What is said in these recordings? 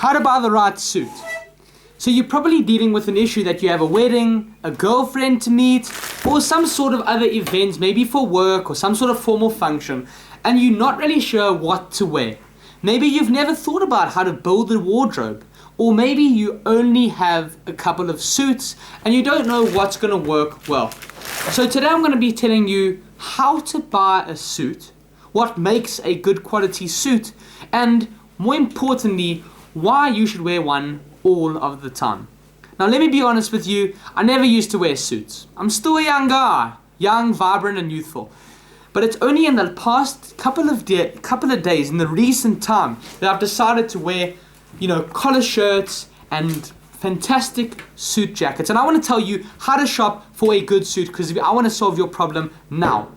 How to buy the right suit. So you're probably dealing with an issue that you have a wedding, a girlfriend to meet, or some sort of other event, maybe for work or some sort of formal function, and you're not really sure what to wear. Maybe you've never thought about how to build a wardrobe, or maybe you only have a couple of suits and you don't know what's going to work well. So today I'm going to be telling you how to buy a suit, what makes a good quality suit, and more importantly, why you should wear one all of the time. Now let me be honest with you, I never used to wear suits. I'm still a young guy, young, vibrant and youthful. But it's only in the past couple of days, in the recent time, that I've decided to wear, collar shirts and fantastic suit jackets. And I want to tell you how to shop for a good suit, because I want to solve your problem now.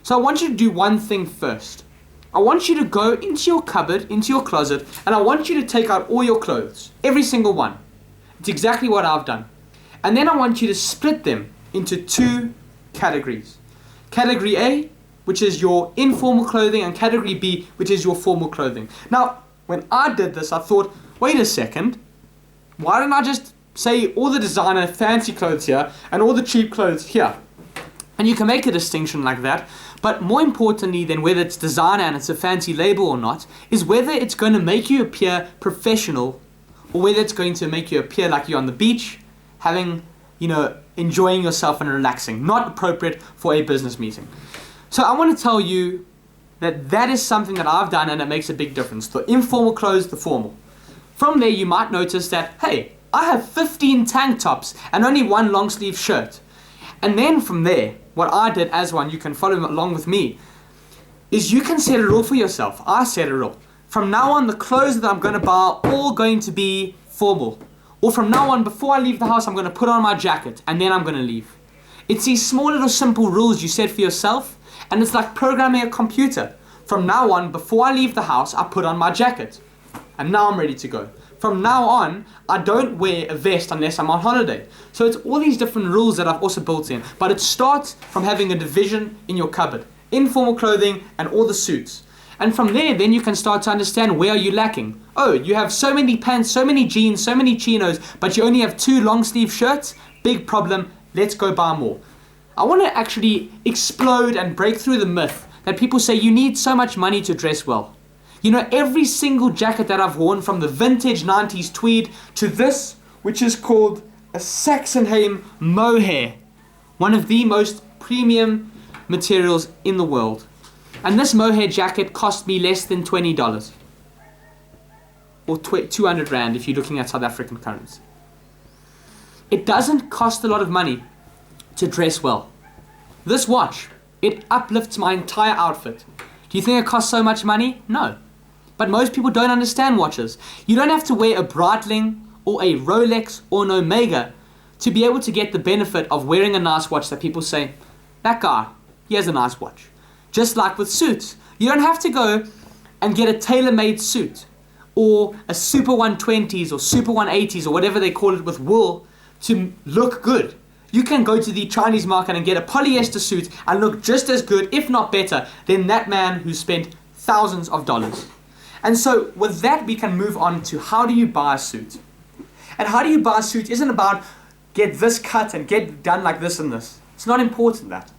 So I want you to do one thing first. I want you to go into your cupboard, into your closet, and I want you to take out all your clothes, every single one. It's exactly what I've done. And then I want you to split them into two categories. Category A, which is your informal clothing, and category B, which is your formal clothing. Now, when I did this, I thought, wait a second, why don't I just say all the designer fancy clothes here and all the cheap clothes here? And you can make a distinction like that. But more importantly than whether it's designer and it's a fancy label or not, is whether it's going to make you appear professional or whether it's going to make you appear like you're on the beach, having, enjoying yourself and relaxing. Not appropriate for a business meeting. So I want to tell you that is something that I've done and it makes a big difference. The informal clothes, the formal. From there you might notice that, hey, I have 15 tank tops and only one long sleeve shirt. And then from there, what I did as one, you can follow along with me, is you can set a rule for yourself. I set a rule. From now on, the clothes that I'm going to buy are all going to be formal. Or from now on, before I leave the house, I'm going to put on my jacket and then I'm going to leave. It's these small little simple rules you set for yourself, and it's like programming a computer. From now on, before I leave the house, I put on my jacket. And now I'm ready to go. From now on, I don't wear a vest unless I'm on holiday. So it's all these different rules that I've also built in. But it starts from having a division in your cupboard. Informal clothing and all the suits. And from there, then you can start to understand where are you lacking. Oh, you have so many pants, so many jeans, so many chinos, but you only have 2 long sleeve shirts? Big problem. Let's go buy more. I want to actually explode and break through the myth that people say you need so much money to dress well. Every single jacket that I've worn, from the vintage 90s tweed to this, which is called a Saxonheim mohair, one of the most premium materials in the world. And this mohair jacket cost me less than $20. Or 200 Rand if you're looking at South African currency. It doesn't cost a lot of money to dress well. This watch, it uplifts my entire outfit. Do you think it costs so much money? No. But most people don't understand watches. You don't have to wear a Breitling or a Rolex or an Omega to be able to get the benefit of wearing a nice watch that people say, that guy, he has a nice watch. Just like with suits. You don't have to go and get a tailor-made suit or a Super 120s or Super 180s or whatever they call it with wool to look good. You can go to the Chinese market and get a polyester suit and look just as good, if not better, than that man who spent thousands of dollars. And so with that, we can move on to how do you buy a suit. And how do you buy a suit isn't about get this cut and get done like this and this. It's not important that.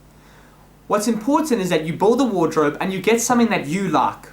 What's important is that you build a wardrobe and you get something that you like.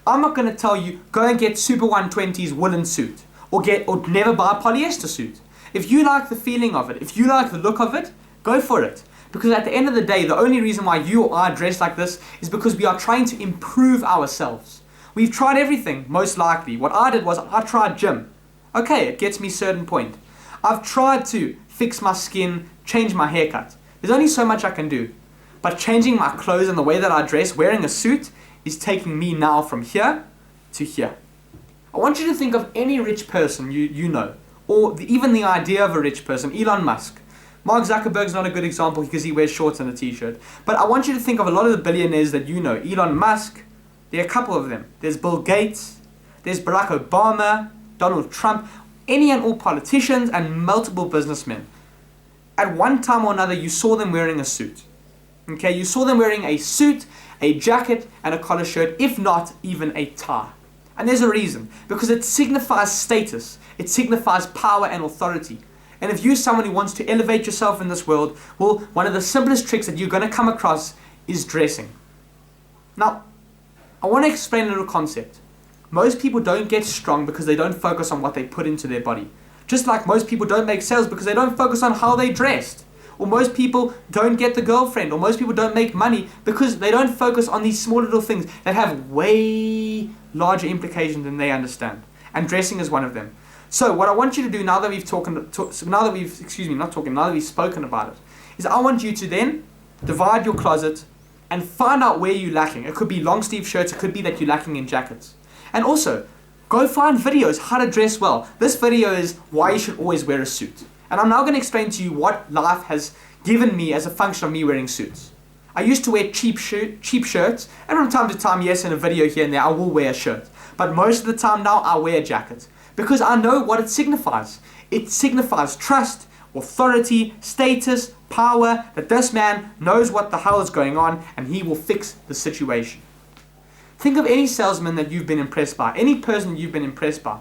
I'm not going to tell you go and get Super 120s woolen suit or never buy a polyester suit. If you like the feeling of it, if you like the look of it, go for it. Because at the end of the day, the only reason why you or I dress like this is because we are trying to improve ourselves. We've tried everything, most likely. What I did was I tried gym. Okay, it gets me a certain point. I've tried to fix my skin, change my haircut. There's only so much I can do. But changing my clothes and the way that I dress, wearing a suit, is taking me now from here to here. I want you to think of any rich person you know, or even the idea of a rich person, Elon Musk. Mark Zuckerberg's not a good example because he wears shorts and a t-shirt. But I want you to think of a lot of the billionaires that you know. Elon Musk, there are a couple of them. There's Bill Gates, there's Barack Obama, Donald Trump, any and all politicians and multiple businessmen. At one time or another, you saw them wearing a suit. Okay, you saw them wearing a suit, a jacket, and a collar shirt, if not even a tie. And there's a reason. Because it signifies status. It signifies power and authority. And if you're someone who wants to elevate yourself in this world, well, one of the simplest tricks that you're going to come across is dressing. Now, I want to explain a little concept. Most people don't get strong because they don't focus on what they put into their body. Just like most people don't make sales because they don't focus on how they dressed. Or most people don't get the girlfriend. Or most people don't make money because they don't focus on these small little things that have way larger implications than they understand. And dressing is one of them. So what I want you to do now that we've spoken about it, is I want you to then divide your closet and find out where you're lacking. It could be long sleeve shirts, it could be that you're lacking in jackets. And also, go find videos how to dress well. This video is why you should always wear a suit. And I'm now going to explain to you what life has given me as a function of me wearing suits. I used to wear cheap shirts, and from time to time, yes, in a video here and there, I will wear a shirt. But most of the time now, I wear a jacket. Because I know what it signifies. It signifies trust, authority, status, power, that this man knows what the hell is going on, and he will fix the situation. Think of any salesman that you've been impressed by, any person you've been impressed by.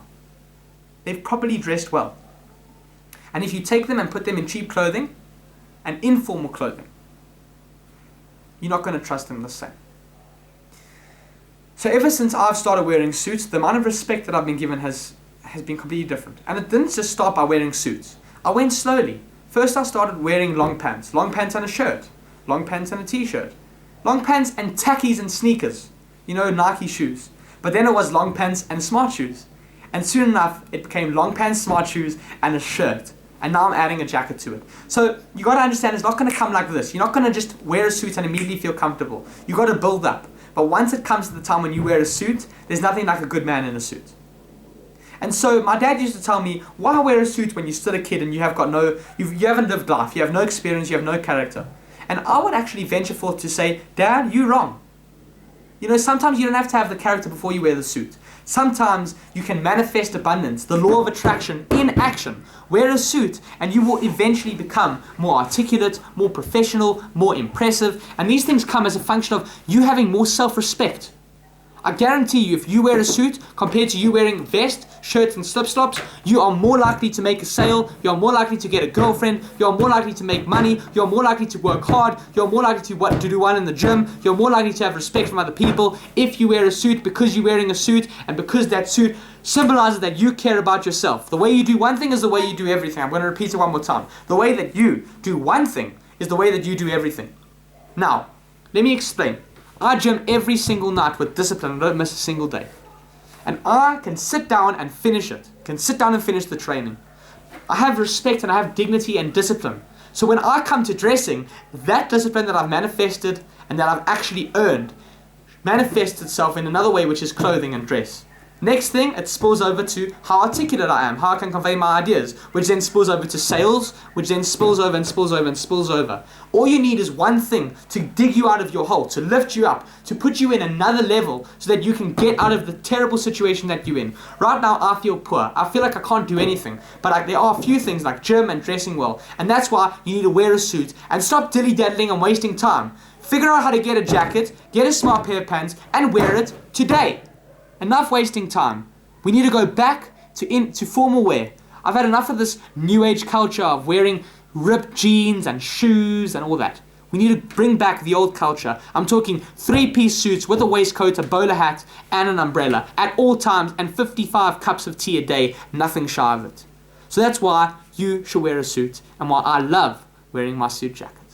They've properly dressed well. And if you take them and put them in cheap clothing and informal clothing, you're not going to trust them the same. So ever since I've started wearing suits, the amount of respect that I've been given has been completely different. And it didn't just start by wearing suits. I went slowly. First I started wearing long pants and a shirt, long pants and a t-shirt, long pants and tackies and sneakers, Nike shoes. But then it was long pants and smart shoes. And soon enough, it became long pants, smart shoes, and a shirt. And now I'm adding a jacket to it. So you got to understand, it's not going to come like this. You're not going to just wear a suit and immediately feel comfortable. You got to build up. But once it comes to the time when you wear a suit, there's nothing like a good man in a suit. And so my dad used to tell me, why wear a suit when you're still a kid and you haven't lived life, you have no experience, you have no character. And I would actually venture forth to say, Dad, you're wrong. Sometimes you don't have to have the character before you wear the suit. Sometimes you can manifest abundance, the law of attraction in action. Wear a suit and you will eventually become more articulate, more professional, more impressive. And these things come as a function of you having more self-respect. I guarantee you, if you wear a suit compared to you wearing vest, shirts and slip-slops, you are more likely to make a sale, you are more likely to get a girlfriend, you are more likely to make money, you are more likely to work hard, you are more likely to do well in the gym, you are more likely to have respect from other people if you wear a suit, because you're wearing a suit and because that suit symbolizes that you care about yourself. The way you do one thing is the way you do everything. I'm going to repeat it one more time. The way that you do one thing is the way that you do everything. Now, let me explain. I gym every single night with discipline. I don't miss a single day. And I can sit down and finish it. Can sit down and finish the training. I have respect and I have dignity and discipline. So when I come to dressing, that discipline that I've manifested and that I've actually earned manifests itself in another way, which is clothing and dress. Next thing, it spills over to how articulate I am, how I can convey my ideas, which then spills over to sales, which then spills over and spills over and spills over. All you need is one thing to dig you out of your hole, to lift you up, to put you in another level so that you can get out of the terrible situation that you're in. Right now, I feel poor. I feel like I can't do anything. But there are a few things like gym and dressing well. And that's why you need to wear a suit and stop dilly-daddling and wasting time. Figure out how to get a jacket, get a smart pair of pants, and wear it today. Enough wasting time. We need to go back to formal wear. I've had enough of this new age culture of wearing ripped jeans and shoes and all that. We need to bring back the old culture. I'm talking 3-piece suits with a waistcoat, a bowler hat, and an umbrella at all times, and 55 cups of tea a day, nothing shy of it. So that's why you should wear a suit and why I love wearing my suit jacket.